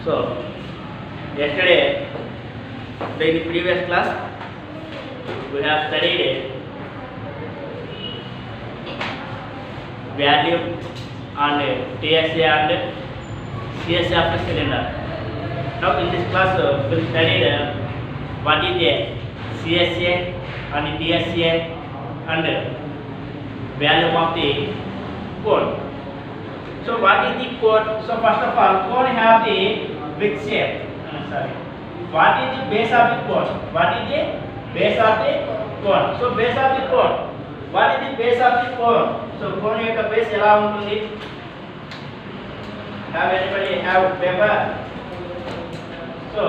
So yesterday, in the previous class, we have studied value and TSA and CSA of the cylinder. Now in this class, we will study what is a CSA and TSA and value of the cone. So what is the cone? So first of all, cone have the big shape. What is the base of the cone? What is the base of the cone? So base of the cone. What is the base of the cone? So cone యొక్క base ఎలా ఉంటుంది? Have anybody have paper? So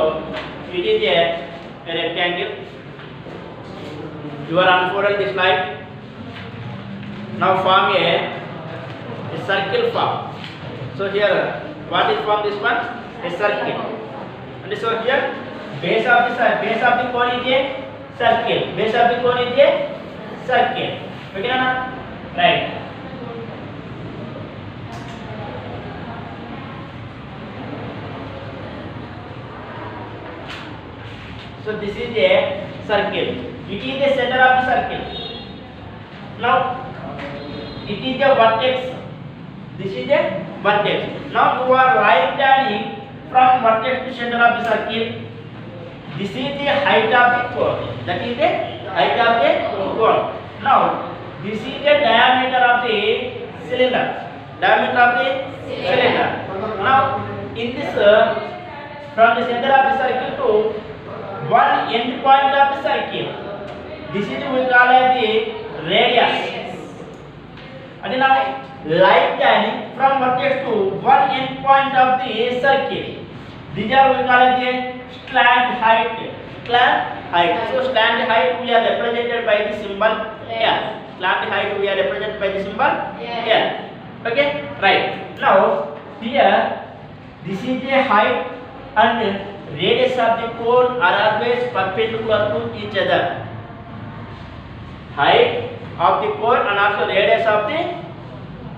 it is a rectangle. You are unfolding this slide. Now form a circle form. So here, what is form this one? A circle. And so here, base of the cone is a circle. Base of the cone is a circle. Okay, na? Right. So this is a circle. It is the center of the circle. Now it is a vertex. This is a vertex. Now you are right turning from vertex to center of the circle. This is the height of the cone. That is the height of the cone. Now this is the diameter of the cylinder. Diameter of the cylinder. Now in this from the center of the circle to one end point of the circle. This is we call as the radius. And now line turning from vertex to one end point of the circle. These are we call as the slant height. Slant height. So slant height we are represented by the symbol L. Slant height we are represented by the symbol L. Okay, right. Now here this is the height and radius of the cone are always perpendicular to each other. Height of the cone and also radius of the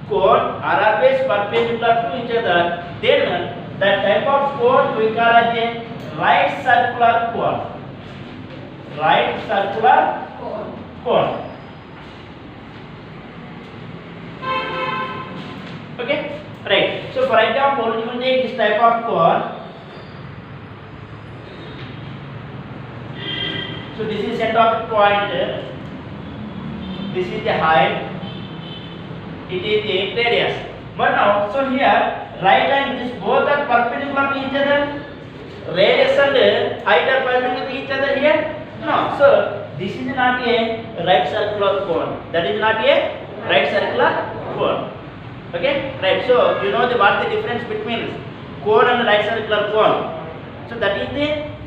cone are always perpendicular to each other. Then the type of cone we call as a right circular cone. Right circular cone. Okay, right. So for example, you will take this type of cone. So this is center of the point. This is the height. It is the radius. But now, so here, right and this both are perpendicular to each other. Radius and height are perpendicular to each other here. No. So this is not a right circular cone. That is not a right circular cone. Okay, right. So you know what the difference between cone and right circular cone. So that is the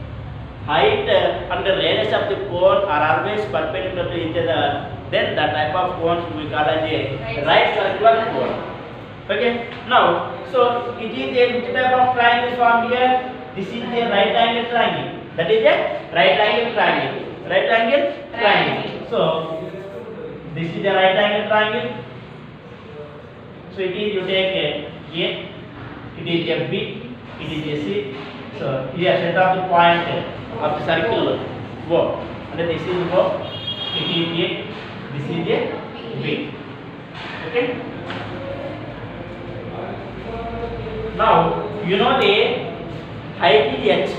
height and the radius of the cone are always perpendicular to each other. Then the type of cones we call as a right circular cone. Okay. Now, so it is a which type of triangle formed here? This is a right angle triangle. That is a right angle triangle. Right angle triangle. So this is a right angle triangle. So it is you take a, it is a B, it is a C. So here center of the point of the circle O, and this is O, it is A, this is a B. Okay. Now you know the height is H,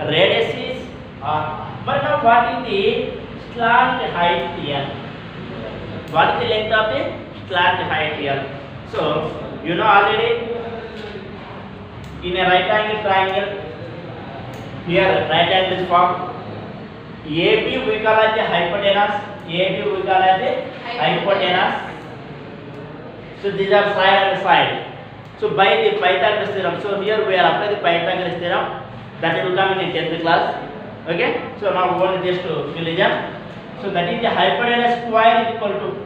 radius is R. But now what is the slant height here? What is the length of the slant height here? So you know already. In a right angle triangle, here right angle is formed. AB we call as the hypotenuse. AB we call as the hypotenuse. So these are side and side. So by the Pythagoras theorem. So here we are applying the Pythagoras theorem. That will come in 10th class. Okay. So now we want just to fill in. So that is the hypotenuse square is equal to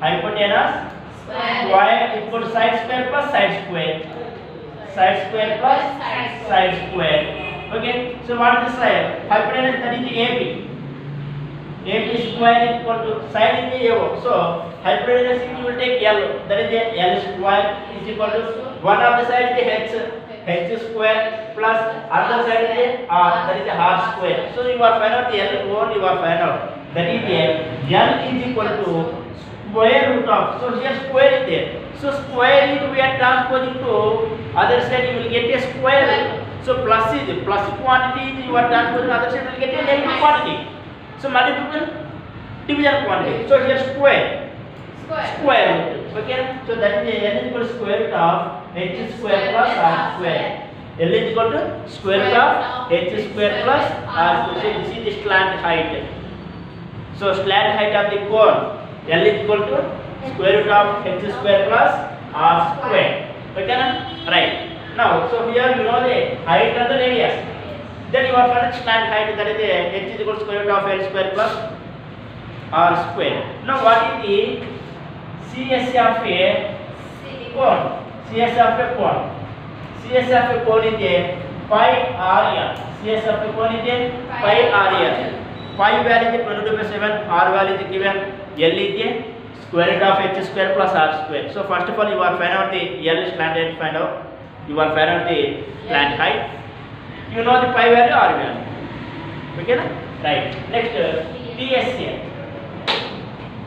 hypotenuse square equal to side square plus side square. Side square plus side square. Okay. So what is the side? Hypotenuse, that is the AB. AB square equal to side is the AO. So hypotenuse you will take L. That is the L square is equal to one of the side is the H. h square plus other side is r, that is r square. So you are find out the L one, you are find out that is L is equal to square root of, so here square is there, so square is we are transposing to other side, you will get a square. So plus is plus quantity is you are transposing other side, you will get a negative quantity. So multiple division quantity, so here square root. Okay, so that is L is equal to square root of h square plus r square. L is equal to square root of h square plus r square. So this is the slant height. So slant height of the cone, L is equal to square root of h square plus r square. Okay, right? Now, so here you know the height and the radius. Then you are find slant height, that is h is equal to square root of L square plus r square. Now what is the CS of a cone? CS of a cone. CS of a cone is a pi r. CS of a cone is a pi r. Pi value is 22/7, r value is given, L is a square root of h square plus r square. So first of all you are find out the L slant height, find out. You are find out the slant height. You know the pi value, r value. Okay, na? Right. Next TS here.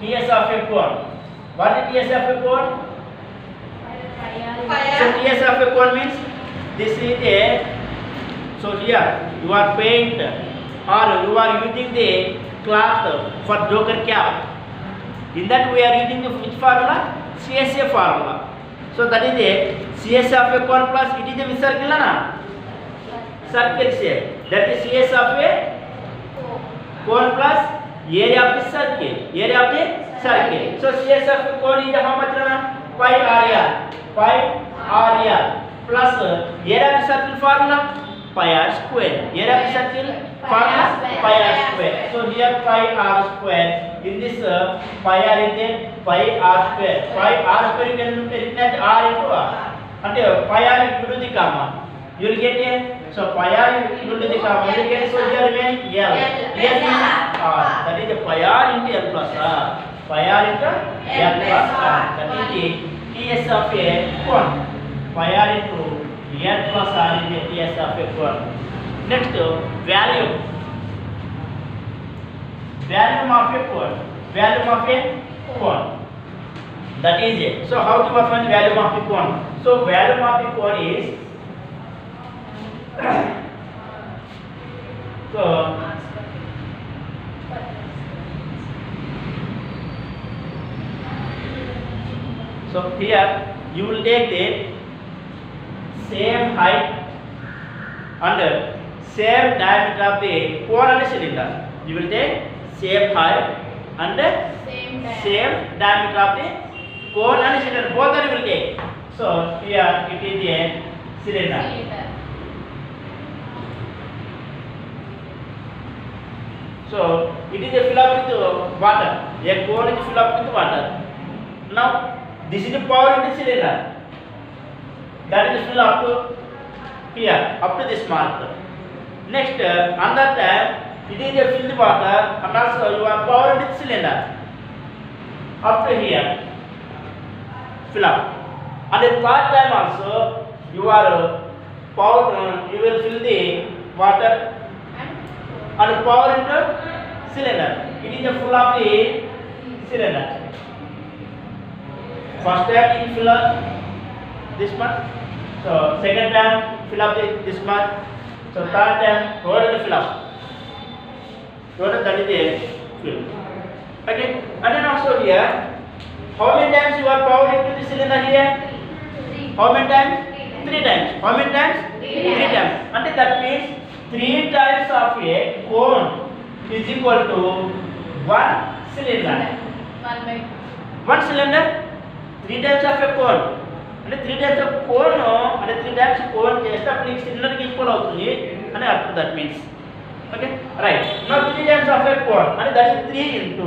TS of a cone. What is TS of a cone? So TS of a cone means this is a, so here you are paint or you are using the cloth for joker cap. In that we are using the which formula? CSA formula. So that is a CS of a cone plus it is a circle, na? Circle shape. That is CS of a cone plus area of the circle. Area of the circle. So CS of a cone is how much, na? Pi r. Pi r plus area of the circle formula pi r square. Area of the circle formula pi r square. So here pi r square. In this pi r is there, pi r square. Pi r square you can written as r into r. And pi r into the comma, you will get a, so pi r into the comma, you will get, so here remaining L. L is r. That is pi r into L plus r. Pi r into L plus r. That is the TS of a cone. Pi r into L plus r is the TS of a cone. Next value. Value of a cone. Value of a cone. That is it. So how do you find value of the cone? So value of the cone is so here you will take the same height and same diameter of the cone and cylinder. You will take same height and same diameter of the cone and cylinder. Both you will take. So here it is a cylinder. So it is a fill up with water. A cone is fill up with water. Now this is the power in the cylinder. That is fill up to here, up to this mark. Next, another time it is a filled water and also you are power in the cylinder. Up to here, fill up. And the third time also you are power. You will fill the water and power into cylinder. It is a full of the cylinder. First time you fill up this much. So second time fill up this much. So third time total fill up. Total that is the fill. Okay. And then also here, how many times you are poured into the cylinder here? How many times? 3 times. How many times? 3 times. And that means 3 times of a cone is equal to 1 cylinder. 1 cylinder, 3 times of a cone. And 3 times of cone and 3 times cone just up cylinder ki equal avutundi and that means. Okay, right. Now 3 times of a cone and that is 3 into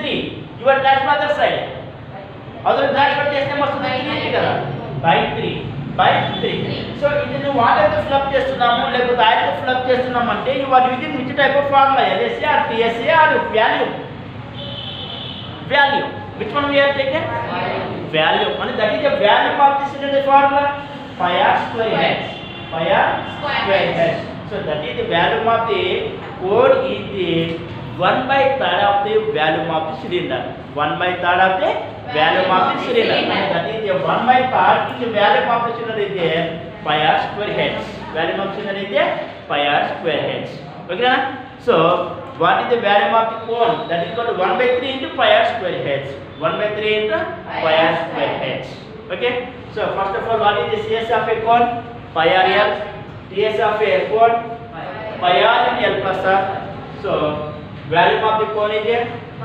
3. You are transfer other side. Other transfer chesthe vastundi 3 kada by 3. So it is water to fill up చేస్తున్నాము లేకపోతే oil తో fill up చేస్తున్నాము అంటే you are using which type of formula, LSA or TSA or value. Which one we are taken? Value. And that is the value of this in the formula. square heads. 5 square heads. So that is the volume of the cone is the 1/3 of the volume of the cylinder. 1/3 of the volume of the cylinder. And that is the 1/3 is the volume of the cylinder is the 5 square heads. Volume of cylinder is the 5 square heads. Okay na? So what is the volume of the cone? That is equal to 1/3 into 5 square heads. 1/3 into 5 square heads. Okay. So first of all, what is the CS of a cone? Pi r L. TS of a cone? Pi r and L plus r. So volume of the cone is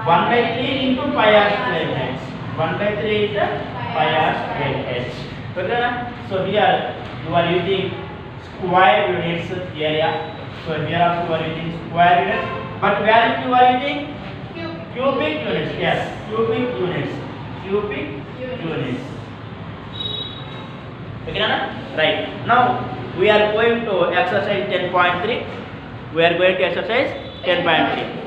1/3 into 5 square heads. 1/3 into 5 square heads. Okay na? So here you are using square units area. So here also you are using square units. But where you are using cubic units. Yes, cubic units. Cubic units. Okay na? Right. Now we are going to exercise 10.3. We are going to exercise 10.3.